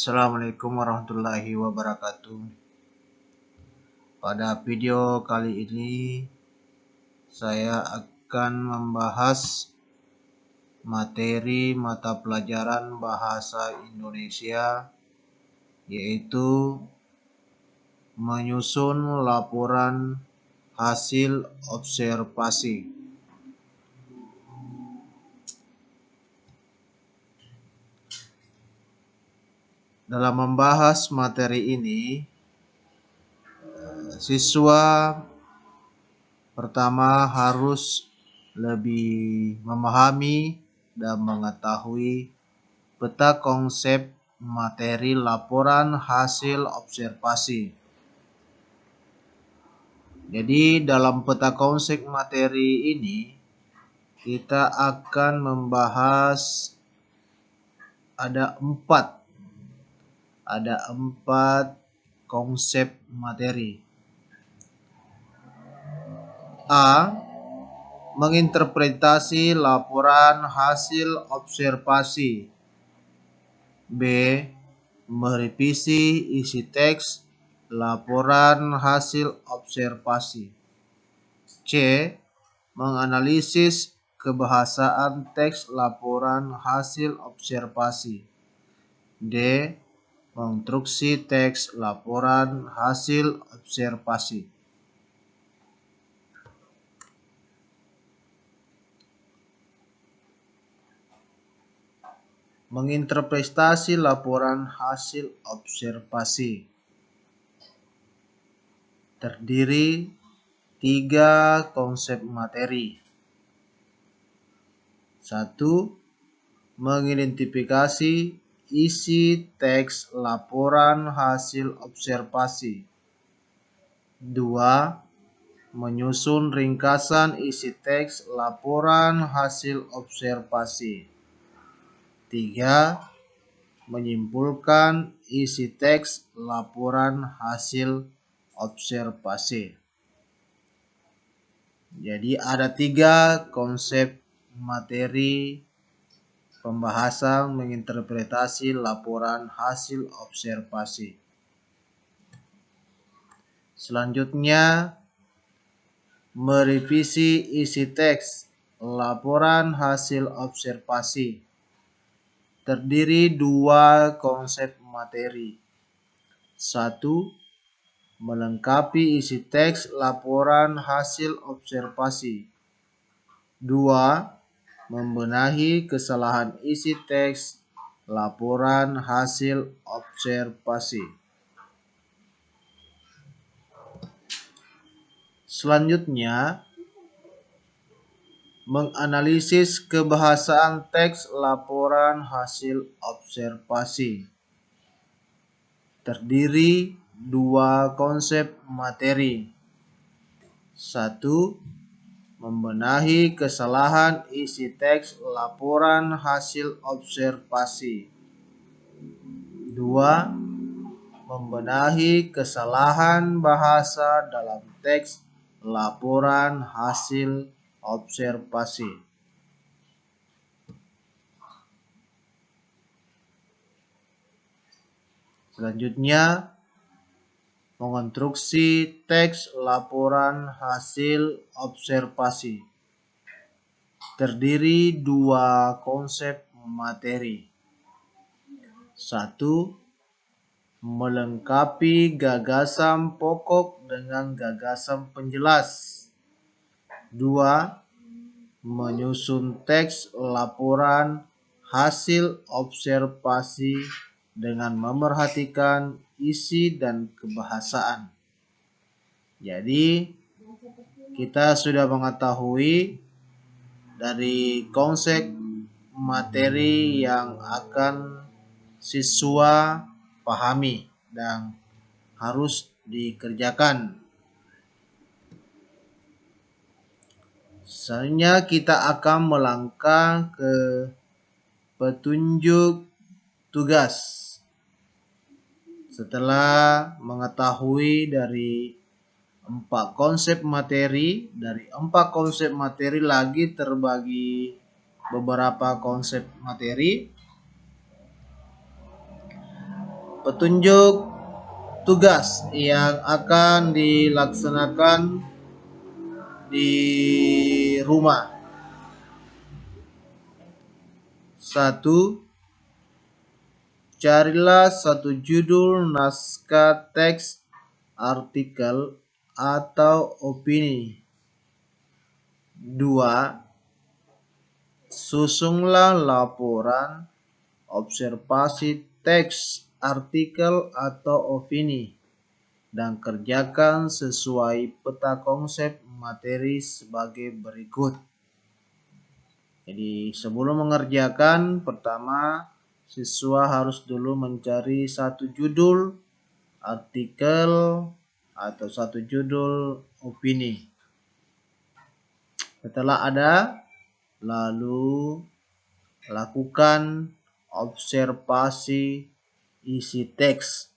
Assalamualaikum warahmatullahi wabarakatuh. Pada video kali ini saya akan membahas materi mata pelajaran bahasa Indonesia, yaitu menyusun laporan hasil observasi. Dalam membahas materi ini, siswa pertama harus lebih memahami dan mengetahui peta konsep materi laporan hasil observasi. Jadi dalam peta konsep materi ini kita akan membahas ada empat konsep materi. A. Menginterpretasi laporan hasil observasi. B. Merevisi isi teks laporan hasil observasi. C. Menganalisis kebahasaan teks laporan hasil observasi. D. Konstruksi teks laporan hasil observasi. Menginterpretasi laporan hasil observasi terdiri 3 konsep materi. 1. Mengidentifikasi isi teks laporan hasil observasi. 2. Menyusun ringkasan isi teks laporan hasil observasi. 3. Menyimpulkan isi teks laporan hasil observasi. Jadi ada 3 konsep materi pembahasan menginterpretasi laporan hasil observasi. Selanjutnya, merevisi isi teks laporan hasil observasi terdiri 2 konsep materi. 1. Melengkapi isi teks laporan hasil observasi. 2. Membenahi kesalahan isi teks laporan hasil observasi. Selanjutnya, menganalisis kebahasaan teks laporan hasil observasi terdiri 2 konsep materi. 1. Membenahi kesalahan isi teks laporan hasil observasi. 2. Membenahi kesalahan bahasa dalam teks laporan hasil observasi. Selanjutnya, mengonstruksi teks laporan hasil observasi terdiri 2 konsep materi. 1. Melengkapi gagasan pokok dengan gagasan penjelas. 2. Menyusun teks laporan hasil observasi dengan memerhatikan isi dan kebahasaan. Jadi, kita sudah mengetahui dari konsep materi yang akan siswa pahami dan harus dikerjakan. Selanjutnya kita akan melangkah ke petunjuk tugas. Setelah mengetahui dari 4 konsep materi, dari 4 konsep materi lagi terbagi beberapa konsep materi. petunjuk tugas yang akan dilaksanakan di rumah. 1. Carilah satu judul naskah teks, artikel, atau opini. 2. Susunlah laporan, observasi teks, artikel, atau opini, dan kerjakan sesuai peta konsep materi sebagai berikut. Jadi sebelum mengerjakan, pertama siswa harus dulu mencari satu judul artikel atau satu judul opini. Setelah ada, lalu lakukan observasi isi teks.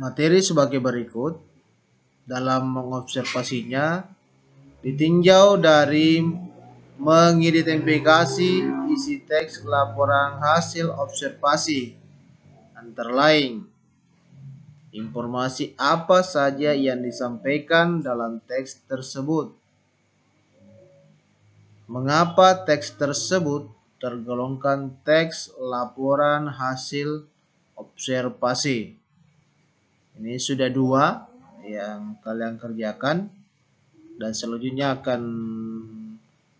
Materi sebagai berikut. Dalam mengobservasinya, ditinjau dari mengidentifikasi isi teks laporan hasil observasi, antara lain informasi apa saja yang disampaikan dalam teks tersebut, mengapa teks tersebut tergolongkan teks laporan hasil observasi. Ini sudah 2 yang kalian kerjakan, dan selanjutnya akan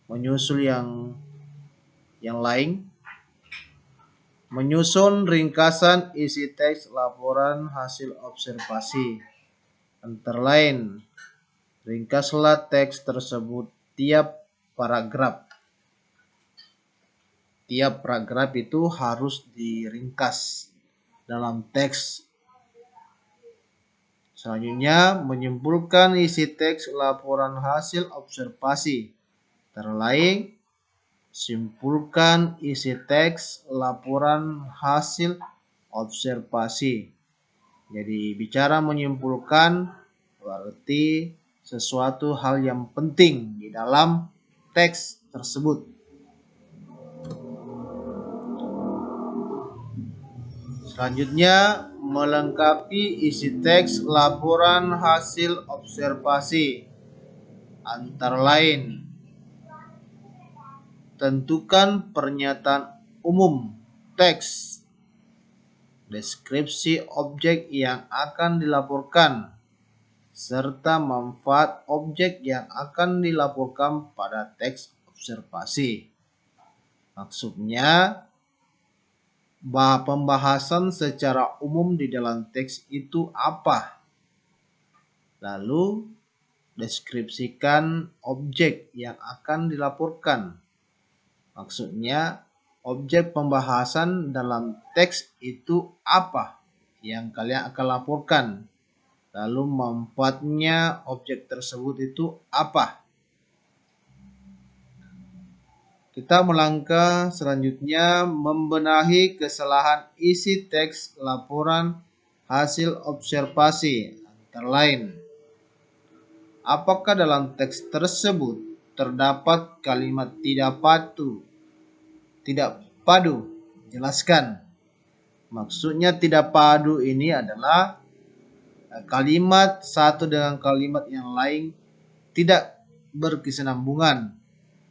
menyusul yang lain. Menyusun ringkasan isi teks laporan hasil observasi, antara lain ringkaslah teks tersebut tiap paragraf. Tiap paragraf itu harus diringkas dalam teks. Selanjutnya, menyimpulkan isi teks laporan hasil observasi. Antara lain, simpulkan isi teks laporan hasil observasi. Jadi bicara menyimpulkan berarti sesuatu hal yang penting di dalam teks tersebut. Selanjutnya, melengkapi isi teks laporan hasil observasi. Antara lain, tentukan pernyataan umum teks, deskripsi objek yang akan dilaporkan, serta manfaat objek yang akan dilaporkan pada teks observasi. Maksudnya, pembahasan secara umum di dalam teks itu apa? Lalu, deskripsikan objek yang akan dilaporkan. Maksudnya, objek pembahasan dalam teks itu apa yang kalian akan laporkan? Lalu manfaatnya objek tersebut itu apa? Kita melangkah selanjutnya, membenahi kesalahan isi teks laporan hasil observasi. Antara lain, apakah dalam teks tersebut terdapat kalimat tidak padu? Jelaskan. Maksudnya tidak padu ini adalah kalimat satu dengan kalimat yang lain tidak berkesinambungan,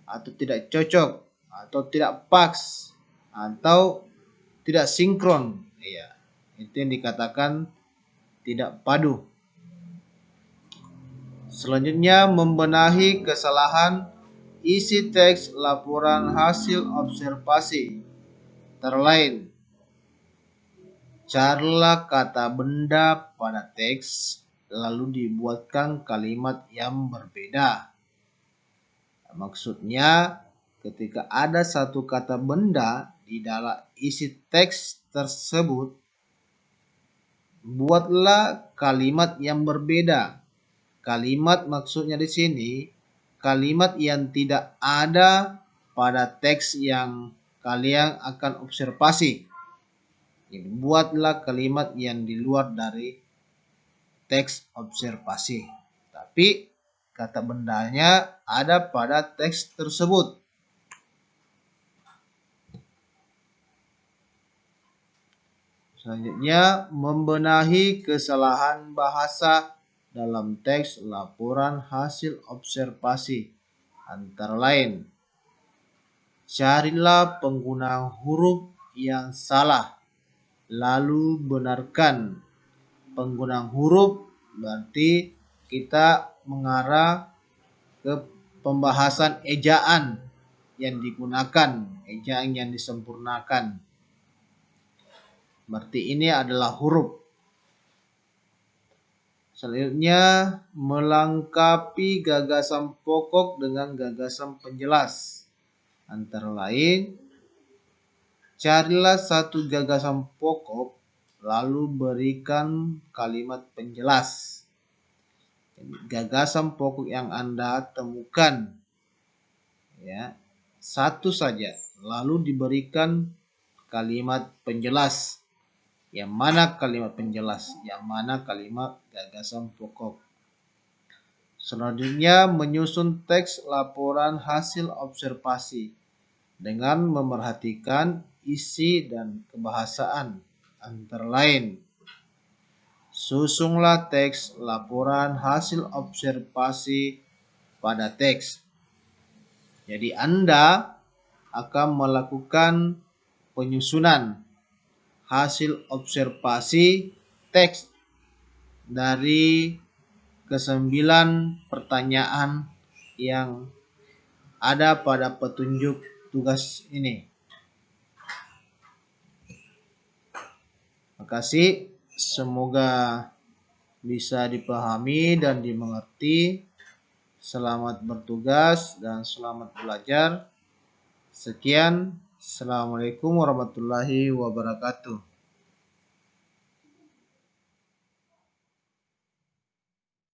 atau tidak cocok, atau tidak pas, atau tidak sinkron. Ya, itu yang dikatakan tidak padu. Selanjutnya, membenahi kesalahan isi teks laporan hasil observasi. Terlain, carilah kata benda pada teks, lalu dibuatkan kalimat yang berbeda. Maksudnya, ketika ada satu kata benda di dalam isi teks tersebut, buatlah kalimat yang berbeda. Kalimat maksudnya di sini kalimat yang tidak ada pada teks yang kalian akan observasi. Jadi, buatlah kalimat yang di luar dari teks observasi, tapi kata bendanya ada pada teks tersebut. Selanjutnya, membenahi kesalahan bahasa dalam teks laporan hasil observasi. Antara lain, carilah penggunaan huruf yang salah, lalu benarkan penggunaan huruf. Berarti kita mengarah ke pembahasan ejaan yang digunakan, ejaan yang disempurnakan. Berarti ini adalah huruf. Selanjutnya, melengkapi gagasan pokok dengan gagasan penjelas. Antara lain, carilah satu gagasan pokok, lalu berikan kalimat penjelas. Jadi, gagasan pokok yang Anda temukan, ya, satu saja, lalu diberikan kalimat penjelas. Yang mana kalimat penjelas, yang mana kalimat gagasan pokok. Selanjutnya, menyusun teks laporan hasil observasi dengan memerhatikan isi dan kebahasaan. Antara lain, susunlah teks laporan hasil observasi pada teks. Jadi Anda akan melakukan penyusunan hasil observasi teks dari ke-9 pertanyaan yang ada pada petunjuk tugas ini. Terima kasih, semoga bisa dipahami dan dimengerti. Selamat bertugas dan selamat belajar. Sekian, Assalamualaikum warahmatullahi wabarakatuh.